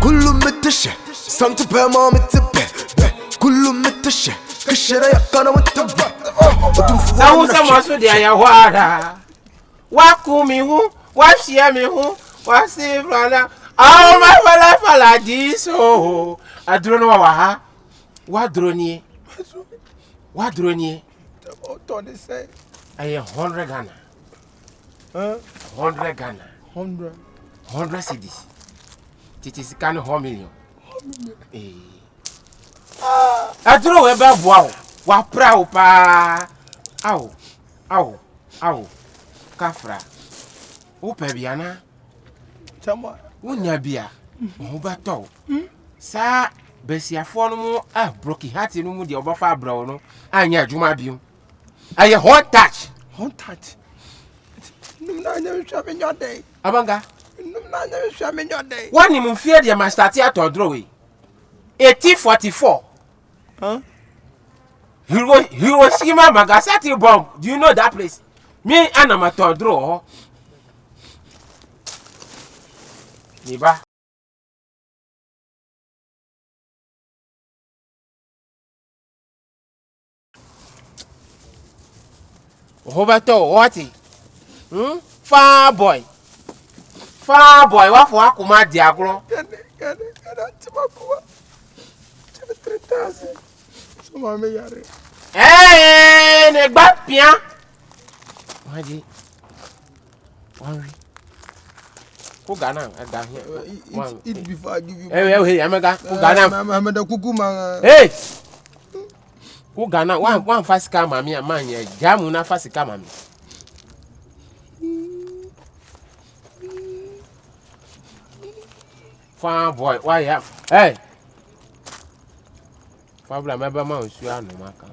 كله متشة سانت بما متبه كله متشة كشرة يقنا متبه سامو سامو سودي يا وارا wakumi hu washia mi hu wasifrana all my life ala this oh adrono wa ha wadroni to dey say aye 100 Ghana 100 Ghana 100 cedis titi kan 1 million adro we ba boa wa pra o pa awo kafra upe biana chama unya bia ho bato sa besiafo no mu broken heart no mu de obafa abro no anya adwuma biu aye hot touch num na nya hwa me nyode abanga num na nya hwa me nyode wani mu fie de ma start atodro we 1844 Hiroshima Nagasaki bomb. Do you know that place? Me and I'm at draw. Niba. Roberto, what? Far boy, what for Akuma Diagro? Hey, ne bat bien. Wadi. Wari. Who Ghana? Eat before I give you. Hey, Amaga. Who Ghana? I'm the cuckoo man. Hey. Who Ghana? One fast car, mammy, a man, yeah. Jamuna fast car, mammy. Farm boy, why ya? Hey. Fabula meba ma osuya no maka.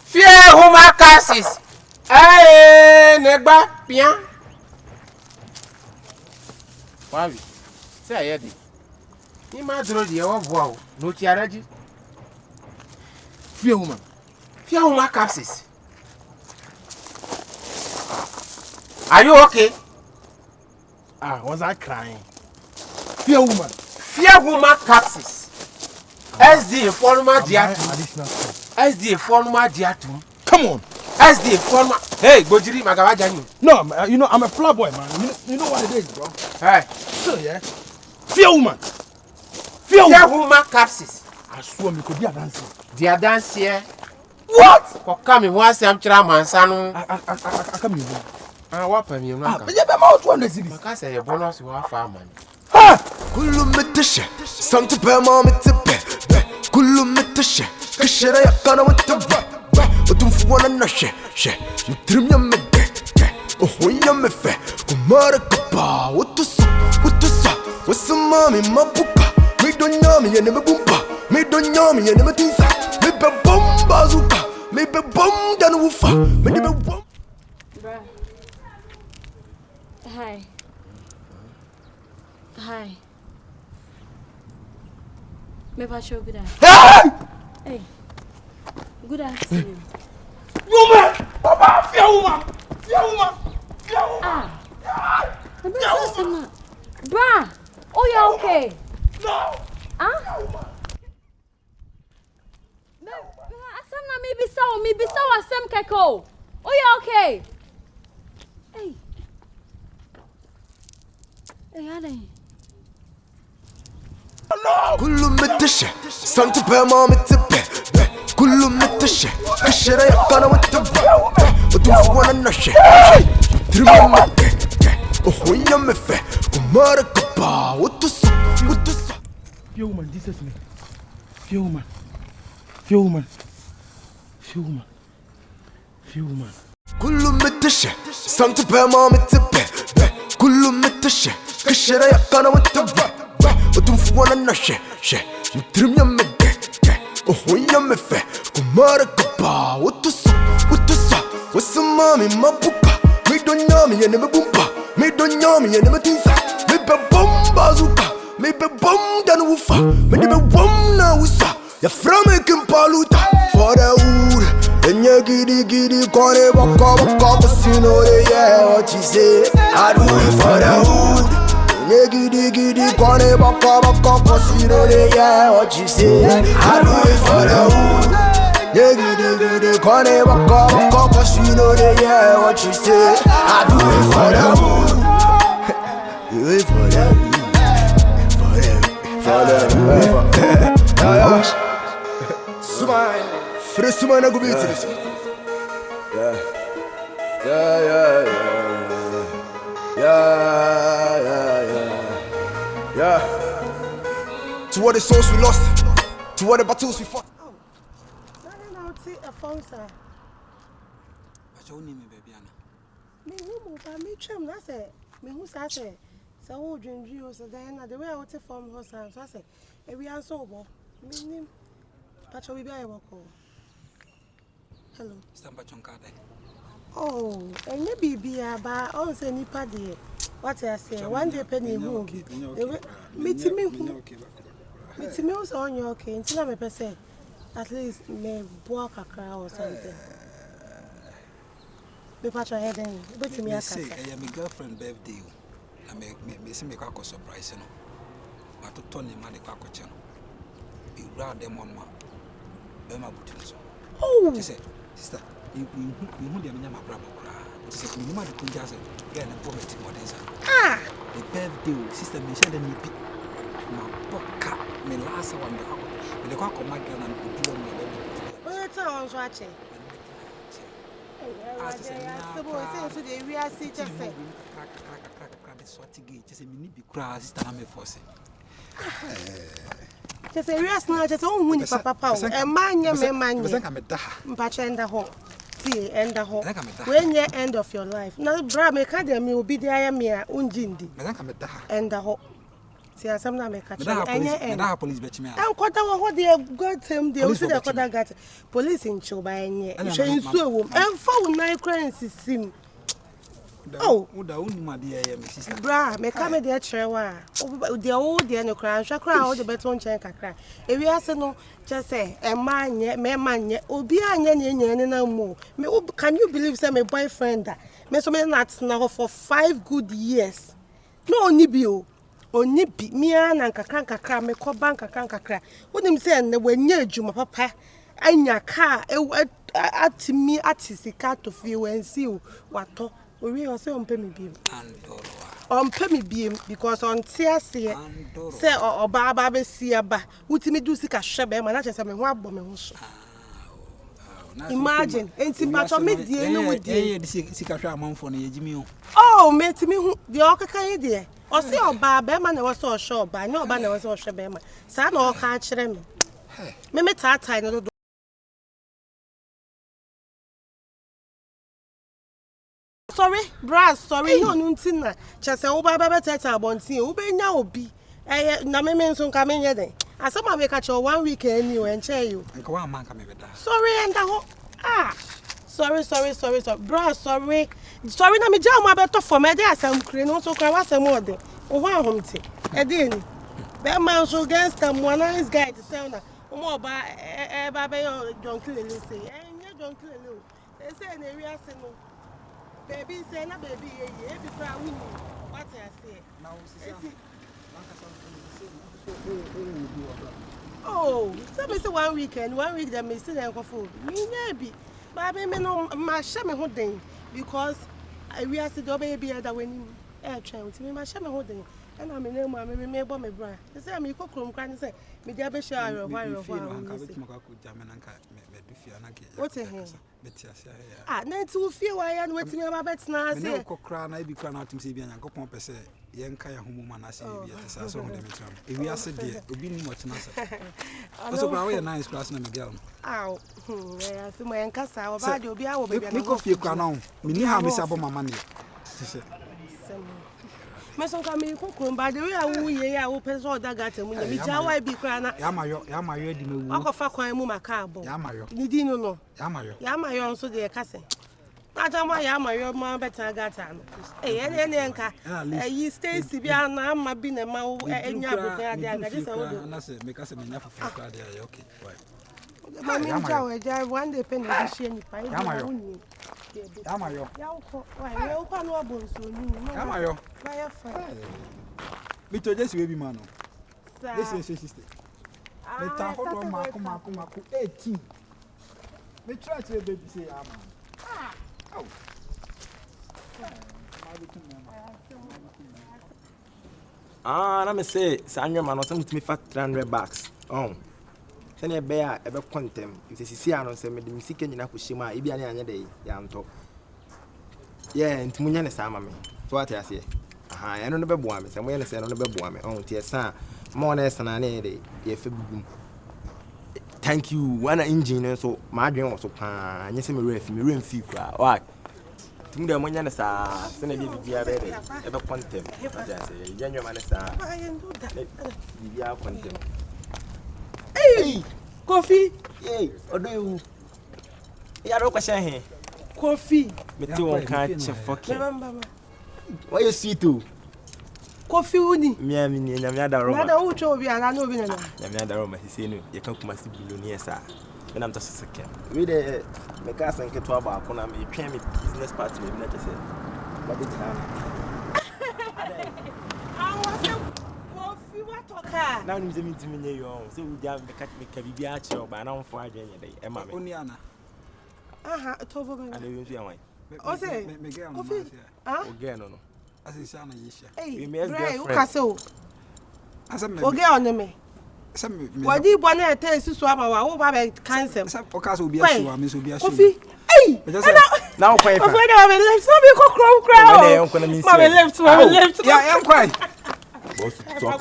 Fear homa cases. Negba pian. Wabi. Say ayedi. Ni ma dro de wo boa no ti araji. Fear woman. Fear homa cases. Are you okay? Was I crying? Fear woman. Fear woman capsules. SD formal diatum. SD formal diatum. Come on. SD formal. Hey, Gojiri Magawajani. No, you know I'm a floor boy, man. You know what it is, bro. Hey. So yeah. Fear woman. Fear woman capsules. I swear me could be a dancer. They are dancing here. What? Come in once I'm Chiraman Sanu. I come here. What per me? But you have about 200 cities. I say a bonus you are farmer. كله متشة سانت بما متبه كله متشة كشرة يقنا متبه وتنفو انا نشة يترم يمده وهو يمفه ومارك با وتصا وسمامي ما بوبا ميدون يامي يعني مبومبا ميدون يامي يعني متنسى ميبا بومبا زوكا ميبا بوم دانوفا ميبا بوم. Hi. Maybe show good Hey. Good afternoon. Woman! Papa, fear woman! Bruh! Oh, you okay? No! Maybe so, Asem Keko. Oh, you okay? Hey. Hey, كله متشة سانت بما متبه كله متشة كشرة يقنا متبه وتنفو انا نشة يترم يمده وهو يمفه ومارك با وتصا Fear woman, this is me. Fear woman. كله متشة سانت بما متبه كله متشة كشرة يقنا متبه وتنفو انا نشة يترم يمده وهو يمفه ومارك با وتصا وسمامي ما بوبا ميدون يامي يعني مبومبا ميدون يامي يعني متنسى ميبا بومبا زوكا ميبا بوم دانوفا ميبا بوم ناوسا يا فرامي كمبالوتا for the wood and you giddy corner waka casino yeah what you say I do it for the wood Yeah, giddy giddy, corner baka, cause you know they yeah what you say. I do it for the hood. Yeah, giddy, corner baka, cause you know they yeah what you say. I do it for the hood. Do it for the hood. For the Sumai, free Sumai na gubiti. Yeah. To what the souls we lost, to what the battles we fought. Oh, I see a phone, sir. What's your name, baby? Me who move by me trim, that's it. Me who says it. So, who dream you, so then the way I would from her son, so I say, if we are sober, me name, Pacho, we be able to. Hello. Stampa Chonkade. Oh, and maybe be about all say nipa dear. What I say, one day penny who meet me was on your okay until I'm a person. At least may walk a crowd or something. Be patch your head in, but to me, I say, I am a girlfriend birthday. I may see me a surprise. But to Tony Manicaco channel. You grab them on my Bema Butinso. Oh, sister, you would have my brother. You might have just get a poverty more than ah, the birthday, sister Michelle and me. My pocket, my last one, the cock of my gun and put you on my baby. well, it's all watching. We are sitting. Just a mini grass, damn it for say. Just a real snatch, just only papa, a man, your man, patch and the home. See, and the home. When you end of your life. Now, Bram Academy will be the Iamia, Unjindi, and the home. See, some now make a police bet me. I'm quite what they have got him. They also got police in Choba and showing so and 4 9 crowns is sim. Oh, my dear, sister. Bra, me come there, Trewa. The old dear no crown, shall cry the beton check a cry. If you ask no, just say, a man yet, me man yet, or be a no more. Can you believe some boyfriend that? Me so many nuts now for 5 good years. No, Nibio. Only be me and kakra me call bank a crack. What him saying when near Juma papa, and your car at me at his car to feel and see what talk. We also on pay me beam. On pay me beam because on tear say or Baba see a ba. Would me do sick a shabby man? I just am one bomb. Imagine, ain't it much of me, dear? Oh, mate, me the Oka dear. Or see your Baba man was so short by no banner was so shabby. Son or catch them. Me tata no. Sorry, brass, sorry, no, Nuntina. Just a Baba Tata Bonsi, Ube now be. Na me mention coming here. As some make catch your 1 weekend you and chair you. And go on, man, come with that. Sorry, and sorry. Brass, sorry. Sorry, na me jam my better for me. There's some crane also cry some more day. Oh, one home tea. Edin. That man so against them one nice guy to sell na. More by Baba John Clearly say. And you John Clearly. They say in the area say no. Baby say na baby every cry we what I say. Now, oh, so me say 1 weekend, 1 week that me still dey go food. Me maybe. But me no ma share me whole thing because we are still baby that when try with me ma share me whole thing. And I name me bo me bra. They say me ko krom kran say me dey be share your why. What a hand. Ah, na tu fie why and wait me ma bet na say. Me ko kra na bi kra na atum say bi anyan ko pon pese yenka ya homo ma na say bi ata so ho dem tram. E wi ase de obi ni what na say. Also bra we nice class na me girl. Ow. Yeah, so my yenka sa oba de obi a wo baby na. Me ko fie kra na me ni ha me say abo mama ne. Say me so ka me ko krom ba de we a wo ye ya wo pese o da gata mu me ja why bi kra na. Ya mayo di me wu. Akofa kwan mu maka abo. Ya mayo. Ni di no. Ya mayo. Ya mayo nso de ka se. Ajama ya mayo ma beta gata no. Ene nka. Yi Stacy bia na ama bi na ma enya abokan ade aga je se wo do. Na se me ka se me nya fufu kra de okay. Why? Mami nja we ja one day pen na share ni pa. Ya mayo. Amayo. Why you can no bon so you. Amayo. Why fine. Me to just baby man. This Sir. is sister. Me ta hold on mako 18. Me try to baby say ama. Oh. Let me say, Sanya man, some to me fat 300 bucks. Oh, send a bear, ever quantum. If this is here, I say, Madam Sikan in Akushima, Ibian any day, Yanto. Yeah, and Tumuyan is Sama me. What I say. I don't know about women, some way I say, I don't know about women. Oh, dear son, more or less than an day, if thank you, one engine, so my dream was so pan, yes, me room few. Why? Tunda mwenye sa sene bibia bebe ebe kontem aja se yanyo mane sa bibia kontem Hey, coffee. hey odo yu ya ro kwasha he Coffee. meti won ka che foke Remember. why you sweet o Coffee uni. mia mi ni nyamia da roma Nada ucho obi ana no obi na. nyamia da roma sisi no ye kan kuma si billionaire sa me nam to seseke we de me ka san ke to aba akona me twa me business partner me na tese ba de tana Coffee what talk. now you me ntimi yo so we jam me ka bibia a che oba na mfo adwen ye dey e ma me Oni ana. Aha, tobo me. and you see why O say. Me get on. Coffee. Ah? oge no no Asa isa na yesha. Hey, We may as Bray, be who friends. can say? Asa me. Oge on me. Asa me. Wadi bwana ete su ama wa wo ba be cancel. Asa okasa obi Why? aso me so obi aso. Coffee. Hey! Me just say. now quite Of when I left, so be ko When crow. they don't come in Mama say. left, mama left. Yeah, I'm quiet. So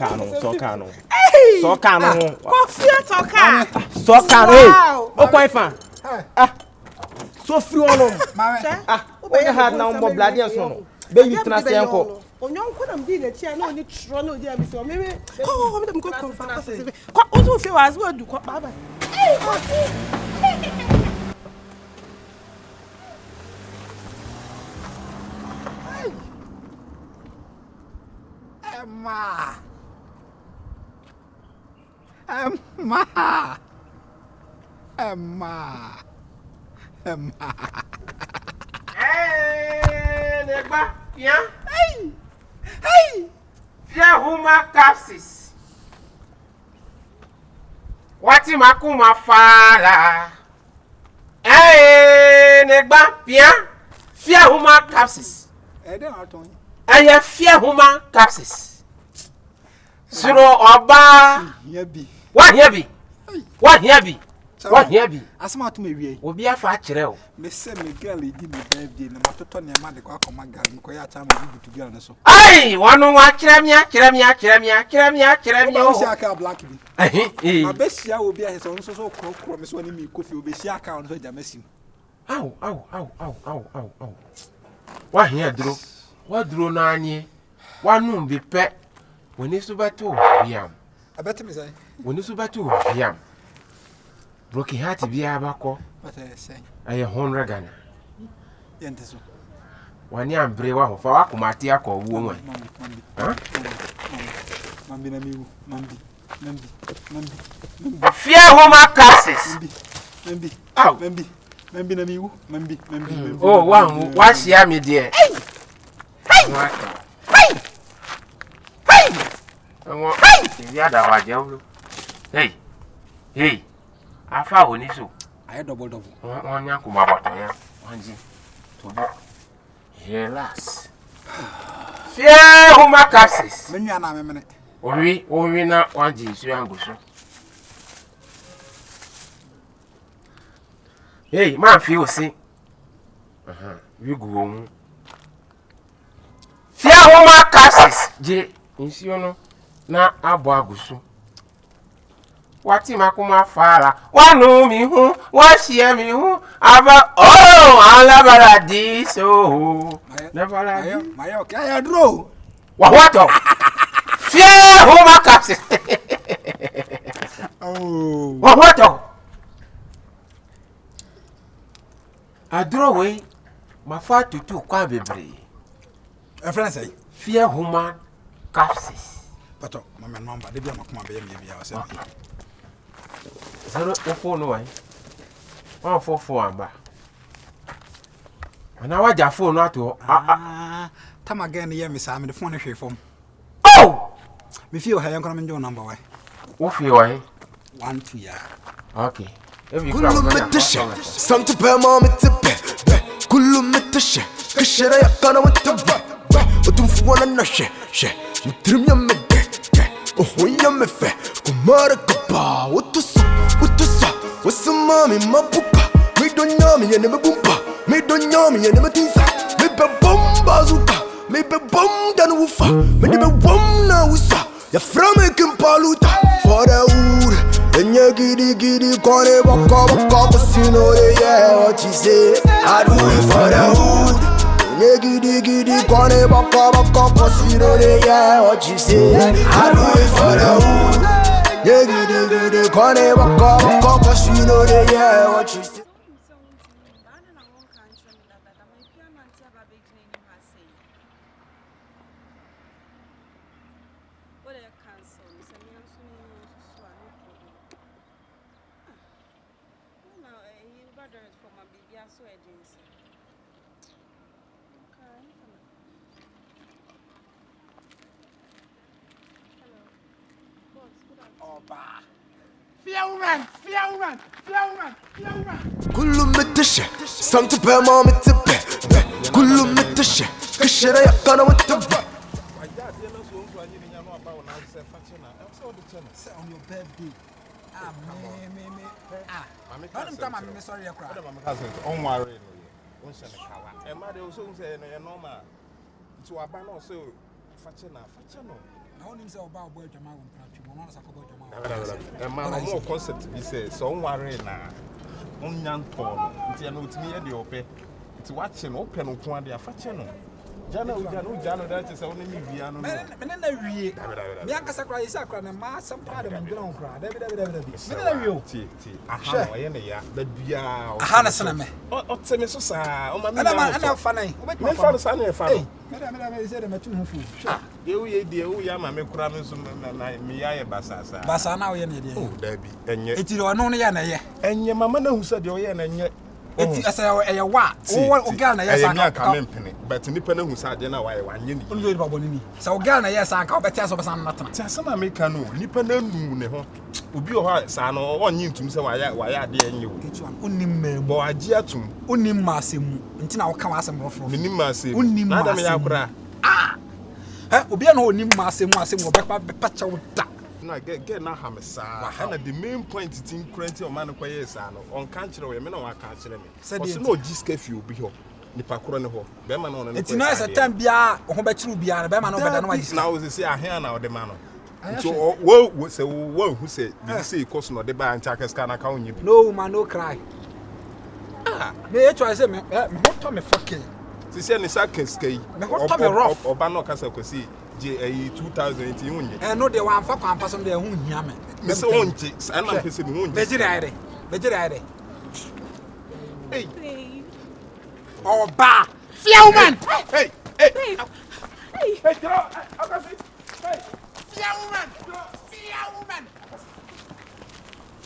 cano Hey! so cano Coffee talker. so cano Wow. o quite fan so free on Mama. when you had now more bloody and so baby trust yanko Onyon ko nam di na chia na oni tro na odi amisi o meme oh me dem go confirm ko se ko o so fe was go du ko baba eh Emma. eh negba ya hey fia huma capsis wati makuma fala negba pia fia huma capsis Den aton. eye fia huma capsis suro oba Ya bi. what here be what here be Asma to me wie. obi afa akire o Me say me girl di me birthday na matoto ne ma de kwa koma gal me ko ya cha ma bi to girl ne so. ai wonu wa akire mi O o si aka black bi. Ma eh be sia obi a so so so kro me so ni mi kofi obi sia aka on so jamasim. Au. Wa here duro. Wa duro na anyi. Wa nu bi pe. Woni so bato biam. Abeti me say. Woni so bato biam. Broken heart bi abako. What I say. Aye 100 Ghana. Yente so. Wani ambre wa ho fa wa komate akọ wo mu. Ha? Mambi na miwu. Mambi. Fear homa classes. Mambi. Au. Mambi na miwu. Mambi. Oh, wa share me there. Hey. Hey. Ya da wa je o. Hey. Afa woni so. I double. Wọ́n ní àkùmọ̀ àbọ̀tọ̀ yẹn wọ́n jí tóbi relax fear huma capsis Me nua na me mene. owi na wọ́n jí isu angusu hey man fi osi wigu ohun fear huma capsis je nsuo no na abo agusu wati makuma fara wanu mi hu wa shie mi hu aba alabara diso never Mayo, okay, I draw. wa wato fear huma capsis Oh. wa wato adro we mafa tutu kwa bebre A friend say, fear huma capsis but my number, they be makuma be me be ourselves. zero phone no why 144 amba And now what your phone not to? Time again, yeah, Miss Sam, the phone is from. Oh! Me feel how you're going to enjoy number one. What you are? 1 2 yeah. Okay. If you كله متشة سمت بما متبه كله متشة كشرة يقنا وتبه وتنفونا النشة شة مترم يمده وهو يمفه كمارك با وتصا وسمامي ما بوبا ميدون يامي يعني مبومبا ميدون يامي يعني متنسا ميبا بومبا زوكا ميبا بوم دانوفا ميبا بوم ناوسا يا فرامي كمبالوتا فاراور Enya giddy, corner, walk, cause you know they yeah what you say. I do it for the hood. Enya giddy, corner, walk, cause you know they yeah what you say. I do it for the hood. Enya giddy, corner, walk, cause you know they yeah what you say. كله متشة سمت بما متبه كله متشة كشرة يقنا وتبه On your birthday. I'm sorry, I cried. On worry. And my also say, normal. To a banner so Fachana. I only say about boy Jamal and And my more concept be said, so worry now. On young Paul, it's a note me at the open. It's watching open on the Fachano. Jano, that is only me. Bianca is sacred and mass some part of them don't cry. Hannah Saname. Oh, tell me so, sir. Oh, my man, funny. My father's funny. Madame said, I'm a 2 fool. You, dear, we are my crammes and me. I am Bassasa. Bassana, oh, Debbie, and yet it's your own yana. And your mamma who said your yan and yet. It's a what? Oh, Ghana, yes, I can't penny. But independent who said, you know, why one you so Ghana, yes, I can't bet us some nothing. Some American, independent moon, will be your heart, son, or one you to say why I dare you. Each one, Unim, boy, Giatum, Unim Massim, until I'll come as a more from Minimasi, Unim Madame. Ah, Ubiano Massim, or back patch out that. No, get now, Hamasa. And the main point is in current or man acquires on country or men or country. Said no discafe you be here. The Pacron ho. Beman on it's nice a time bia, or bet you be a Beman over now is see a hand now the man. So, well, was a one who said, you say, cost not the bar and Chakas can account you. No, man, no cry. Ah, they try to say, what time fucking. She said, the second skate or Bano Casa Cosi. 2018 and no, they want for campus on their own yammer. Miss Onchicks, and I'm kissing moon. Vegetarian. Hey, oh, bah, Fiaman. Hey, Hey, hey, hey,